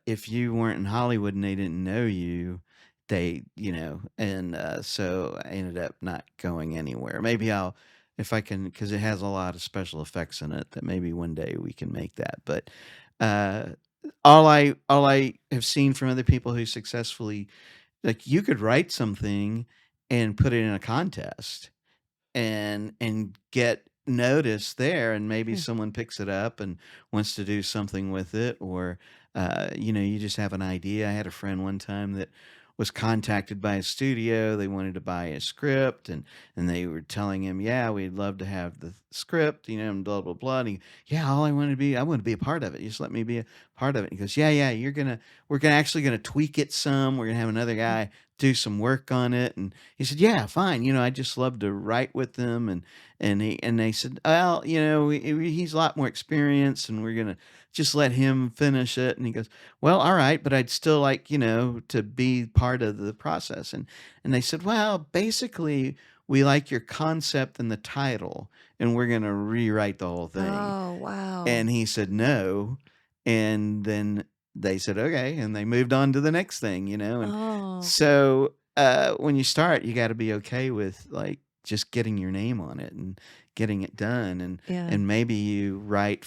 if you weren't in Hollywood and they didn't know you, and so I ended up not going anywhere. Maybe I'll, if I can, because it has a lot of special effects in it, that maybe one day we can make that. But uh, all I have seen from other people who successfully, like, you could write something and put it in a contest and get noticed there, and maybe Hmm. someone picks it up and wants to do something with it, or you just have an idea. I had a friend one time that was contacted by a studio. They wanted to buy a script, and they were telling him, yeah, we'd love to have the script, and blah blah blah. And he, yeah, all I want to be a part of it, just let me be a part of it. He goes, yeah, yeah, we're gonna actually gonna tweak it some, we're gonna have another guy do some work on it. And he said, "Yeah, fine. I just love to write with them." And they said, "Well, he's a lot more experienced, and we're gonna just let him finish it." And he goes, "Well, all right, but I'd still like, to be part of the process." And they said, "Well, basically, we like your concept and the title, and we're gonna rewrite the whole thing." Oh, wow. And he said, "No." And then they said, "Okay," and they moved on to the next thing, and Oh, so, when you start, you gotta be okay with, like, just getting your name on it and getting it done. yeah. And maybe you write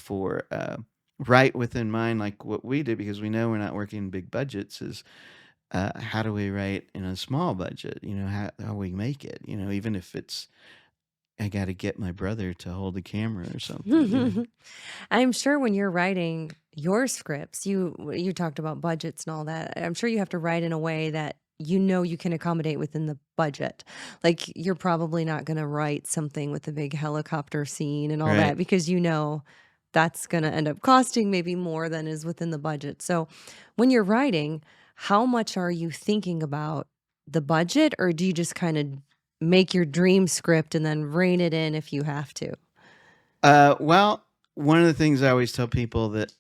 within mind, like what we do, because we know we're not working big budgets, is, how do we write in a small budget? How we make it, even if it's, I gotta get my brother to hold the camera or something. I'm sure when you're writing your scripts, you talked about budgets and all that. I'm sure you have to write in a way that you can accommodate within the budget. Like, you're probably not gonna write something with a big helicopter scene and all Right. that because that's gonna end up costing maybe more than is within the budget. So, when you're writing, how much are you thinking about the budget, or do you just kinda make your dream script and then rein it in if you have to? Well, one of the things I always tell people that,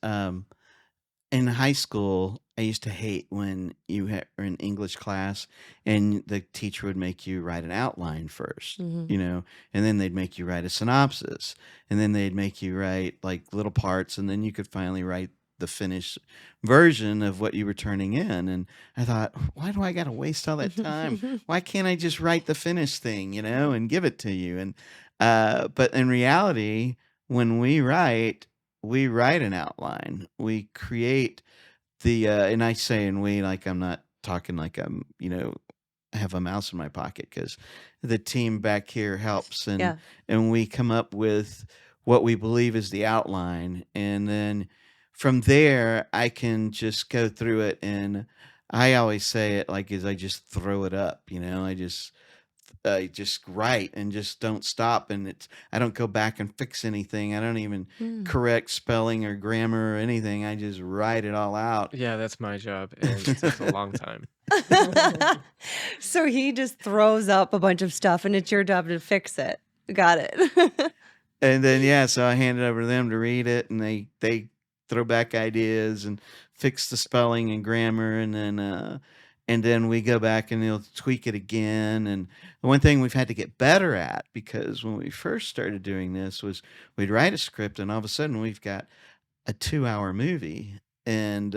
in high school, I used to hate when were in English class and the teacher would make you write an outline first, Mhm. and then they'd make you write a synopsis, and then they'd make you write like little parts, and then you could finally write the finished version of what you were turning in. And I thought, why do I got to waste all that time? Why can't I just write the finished thing, and give it to you? And but in reality, when we write an outline. We create and I say, and we, like, I'm not talking like I'm, have a mouse in my pocket because the team back here helps, Yeah. and we come up with what we believe is the outline, and then from there I can just go through it, and I always say it like is I just throw it up, I just write and just don't stop, and I don't go back and fix anything. I don't even Mm. correct spelling or grammar or anything. I just write it all out. Yeah, that's my job, and it takes a long time. So he just throws up a bunch of stuff and it's your job to fix it. Got it. And then yeah, so I hand it over to them to read it, and they throw back ideas and fix the spelling and grammar, and then we go back and they'll tweak it again. And the one thing we've had to get better at, because when we first started doing this, was we'd write a script, and all of a sudden we've got a 2-hour movie, and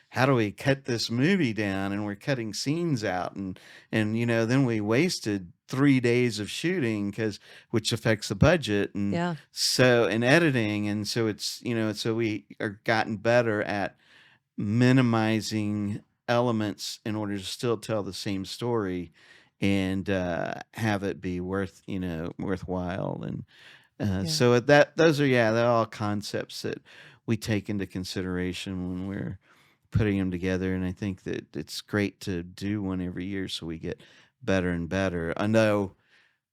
how do we cut this movie down? And we're cutting scenes out, and then we wasted 3 days of shooting, because which affects the budget, and Yeah. so in editing, and so so we are gotten better at minimizing elements in order to still tell the same story, and have it be worthwhile. And Yeah. so that those are, yeah, they're all concepts that we take into consideration when we're putting them together, and I think that it's great to do one every year so we get better and better. I know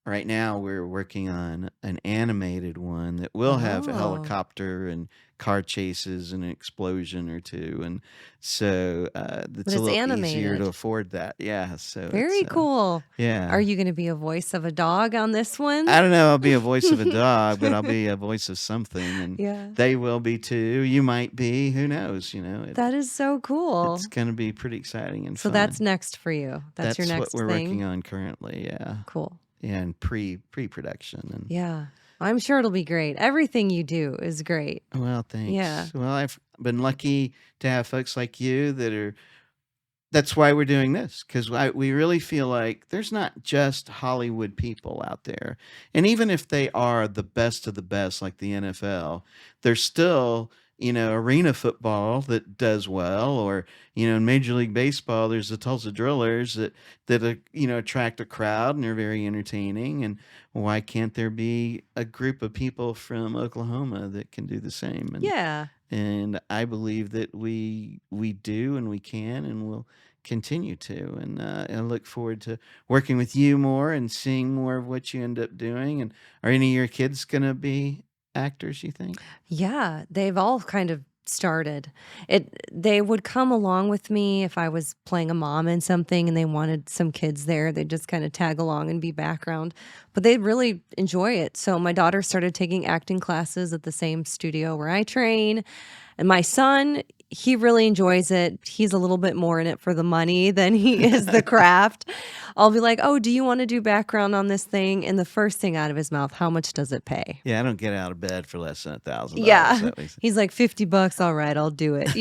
right now we're working on an animated one that will have a Oh, helicopter and car chases and an explosion or two, and so but it's a it's little easier to animated. afford that. Yeah, so it's Very cool. Are yeah. you going to be a voice of a dog on this one? I don't know, I'll be a voice of a dog, but I'll be a voice of something, and Yeah. they will be too. You might be, who knows, That is so it's cool. gonna be pretty exciting and So that's fun. next for you. That's your That's what next we're working thing. on currently, yeah. Cool. Yeah, and pre-production, and Yeah. I'm sure it'll be great. Everything you do is great. well, Yeah. thanks. Well, I've been lucky to have folks like you that's why we're doing this, because we really feel like there's not just Hollywood people out there. And even if they are the best of the best, like the NFL, there's still, arena football that does well, or, in Major League Baseball, there's the Tulsa Drillers that attract a crowd and they're very entertaining. And why can't there be a group of people from Oklahoma that can do the same? Yeah. And I believe that we do, and we can, and we'll continue to. And I look forward to working with you more and seeing more of what you end up doing. And are any of your kids gonna be actors, you think? Yeah, they've all kind of started. They would come along with me if I was playing a mom in something and they wanted some kids there. They'd just kind of tag along and be background. But they really enjoy it. So my daughter started taking acting classes at the same studio where I train. And my son, he really enjoys it. He's a little bit more in it for the money than he is the craft. I'll be like, "Oh, do you want to do background on this thing?" And the first thing out of his mouth, "How much does it pay?" Yeah, I don't get out of bed for less than $1,000. Yeah. That was He's like, $50, all right, I'll do it.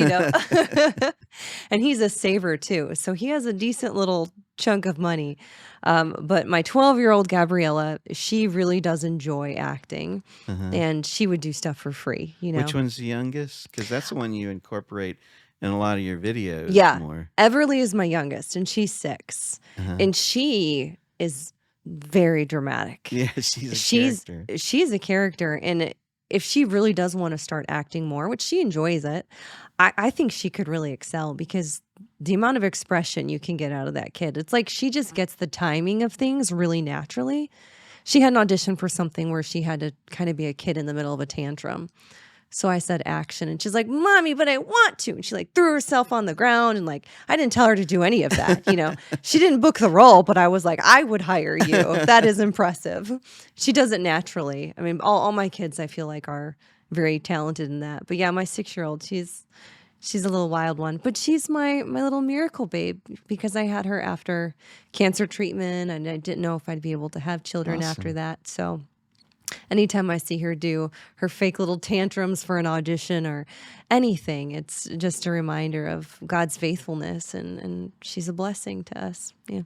And he's a saver too. So he has a decent little chunk of money. But my 12-year-old Gabriella, she really does enjoy acting uh-huh. and she would do stuff for free. Which one's the youngest? Because that's the one you incorporate in a lot of your videos Yeah. more. Everly is my youngest and she's 6. Uh-huh. And she is very dramatic. Yeah, she's a She's character. she's a character, and if she really does wanna start acting more, which she enjoys it, I think she could really excel because the amount of expression you can get out of that kid, it's like she just gets the timing of things really naturally. She had an audition for something where she had to kinda be a kid in the middle of a tantrum. So I said action and she's like, "Mommy, but I want to." And she like threw herself on the ground and like I didn't tell her to do any of that. She didn't book the role, but I was like, "I would hire you." That is impressive. She does it naturally. I mean, all my kids I feel like are very talented in that. But yeah, my 6-year-old, she's a little wild one, but she's my little miracle babe because I had her after cancer treatment and I didn't know if I'd be able to have children after Awesome. that. So anytime I see her do her fake little tantrums for an audition or anything, it's just a reminder of God's faithfulness, and she's a blessing to us. Yeah.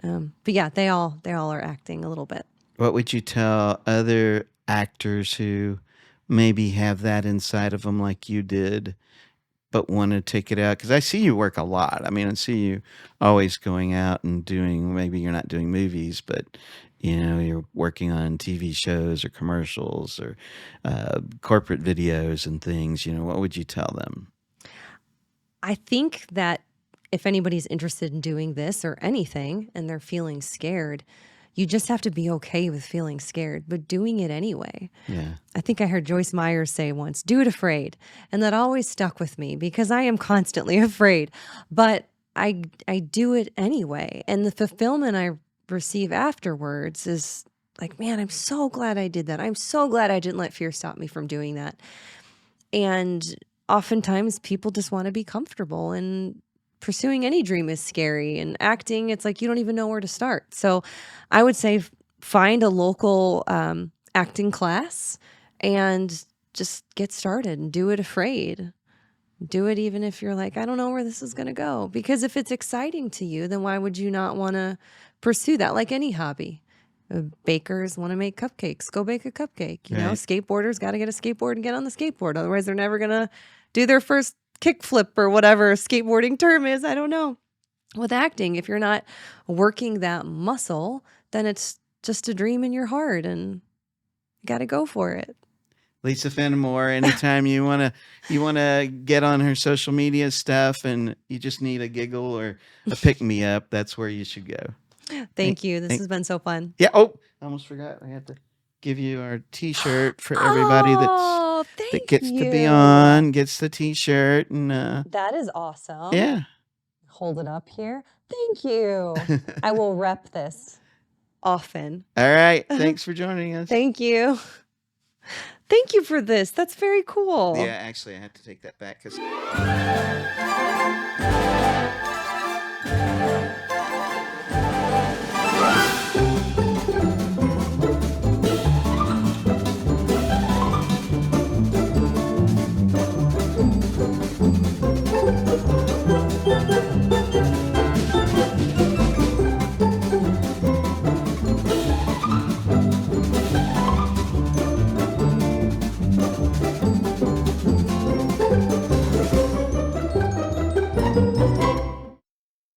But yeah, they all are acting a little bit. What would you tell other actors who maybe have that inside of them like you did? but wanna take it out? Because I see you work a lot. I mean, I see you always going out and doing, maybe you're not doing movies, but, you're working on TV shows or commercials or, corporate videos and things. What would you tell them? I think that if anybody's interested in doing this or anything and they're feeling scared, you just have to be okay with feeling scared, but doing it anyway. Yeah. I think I heard Joyce Meyer say once, do it afraid. And that always stuck with me because I am constantly afraid, but I do it anyway. And the fulfillment I receive afterwards is like, man, I'm so glad I did that. I'm so glad I didn't let fear stop me from doing that. And oftentimes people just want to be comfortable, and pursuing any dream is scary, and acting, it's like you don't even know where to start. So I would say find a local acting class and just get started and do it afraid. Do it even if you're like, I don't know where this is going to go. Because if it's exciting to you, then why would you not want to pursue that like any hobby? Bakers want to make cupcakes. Go bake a cupcake. Right. Skateboarders got to get a skateboard and get on the skateboard. Otherwise, they're never going to do their first kickflip or whatever skateboarding term is. I don't know. With acting, if you're not working that muscle, then it's just a dream in your heart and you got to go for it. Lisa Fenimore, anytime you wanna get on her social media stuff and you just need a giggle or a pick me up, that's where you should go. Thank you. This Thank has been so fun. Yeah, oh, I almost forgot. I had to give you our T-shirt for everybody Oh, that thank gets to be you. on, gets the T-shirt, and, That is awesome. yeah. Hold it up here. Thank you. I will rep this often. All right, thanks for joining us. Thank you. Thank you for this. That's very cool. Yeah, actually, I had to take that back because.